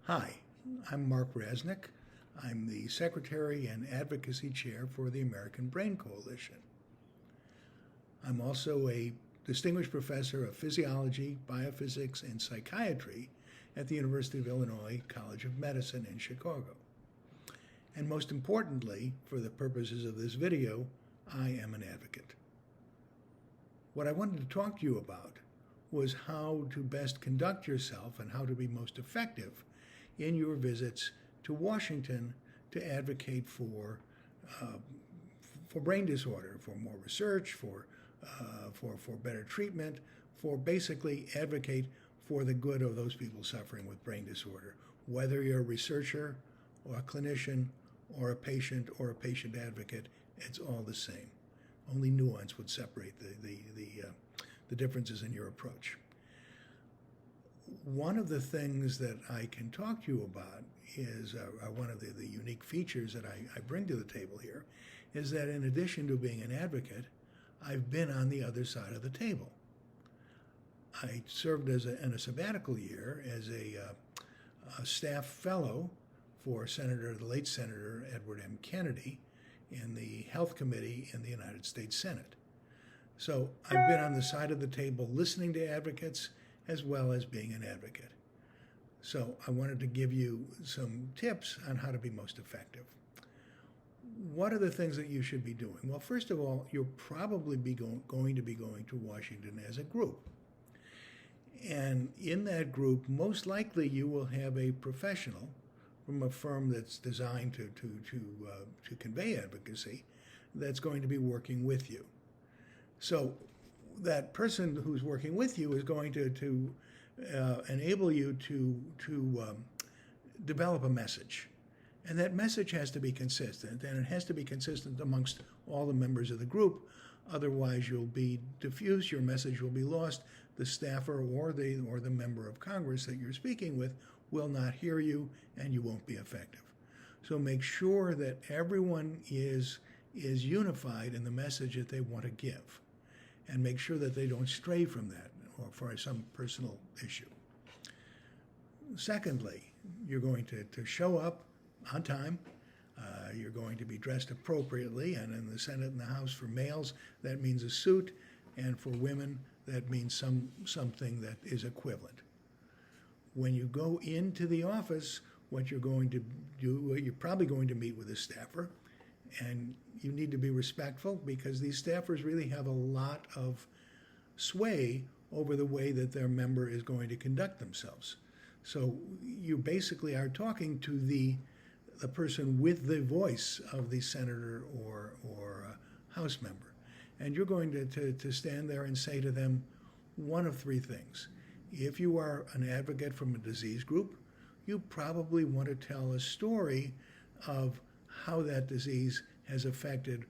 Hi, I'm Mark Rasenick. I'm the Secretary and Advocacy Chair for the American Brain Coalition. I'm also a Distinguished Professor of Physiology, Biophysics, and Psychiatry at the University of Illinois College of Medicine in Chicago. And most importantly, for the purposes of this video, I am an advocate. What I wanted to talk to you about was how to best conduct yourself and how to be most effective in your visits to Washington to advocate for brain disorder, for more research, for better treatment, for basically advocate for the good of those people suffering with brain disorder. Whether you're a researcher or a clinician or a patient advocate, it's all the same. Only nuance would separate the differences in your approach. One of the things that I can talk to you about is one of the unique features that I bring to the table here is that in addition to being an advocate, I've been on the other side of the table. I served in a sabbatical year as a staff fellow for the late Senator Edward M. Kennedy in the Health Committee in the United States Senate. So I've been on the side of the table listening to advocates as well as being an advocate. So I wanted to give you some tips on how to be most effective. What are the things that you should be doing? Well, first of all, you'll probably be going to be going to Washington as a group. And in that group, most likely you will have a professional from a firm that's designed to convey advocacy that's going to be working with you. So that person who's working with you is going to enable you to develop a message. And that message has to be consistent, and it has to be consistent amongst all the members of the group. Otherwise, you'll be diffused, your message will be lost. The staffer or the member of Congress that you're speaking with will not hear you, and you won't be effective. So make sure that everyone is unified in the message that they want to give, and make sure that they don't stray from that or for some personal issue. Secondly, you're going to show up on time. You're going to be dressed appropriately, and in the Senate and the House for males, that means a suit, and for women, that means something that is equivalent. When you go into the office, what you're going to do, you're probably going to meet with a staffer, and you need to be respectful because these staffers really have a lot of sway over the way that their member is going to conduct themselves. So you basically are talking to the person with the voice of the senator or House member. And you're going to stand there and say to them one of three things. If you are an advocate from a disease group, you probably want to tell a story of how that disease has affected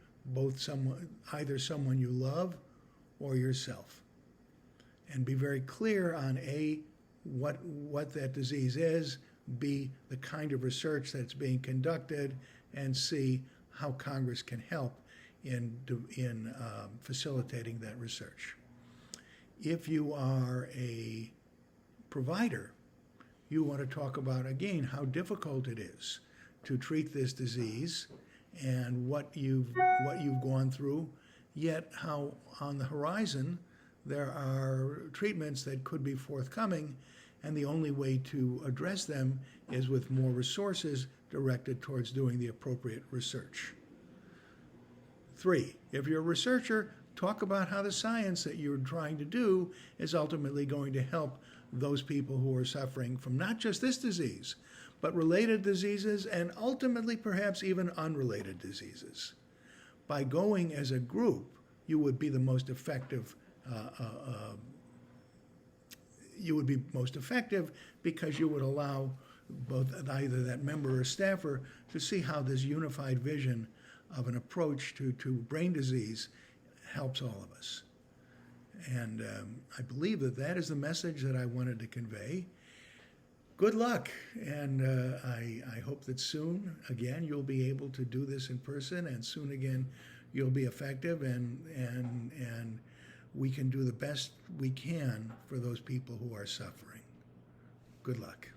either someone you love or yourself. And be very clear on A, what that disease is, B, the kind of research that's being conducted, and C, how Congress can help in facilitating that research. If you are a provider, you want to talk about, again, how difficult it is to treat this disease and what you've gone through, yet how on the horizon there are treatments that could be forthcoming, and the only way to address them is with more resources directed towards doing the appropriate research. 3, if you're a researcher, talk about how the science that you're trying to do is ultimately going to help those people who are suffering from not just this disease, but related diseases and ultimately perhaps even unrelated diseases. By going as a group, you would be the most effective. You would be most effective because you would allow both either that member or staffer to see how this unified vision of an approach to brain disease helps all of us. And I believe that is the message that I wanted to convey. Good luck, and I hope that soon, again, you'll be able to do this in person, and soon again, you'll be effective, and we can do the best we can for those people who are suffering. Good luck.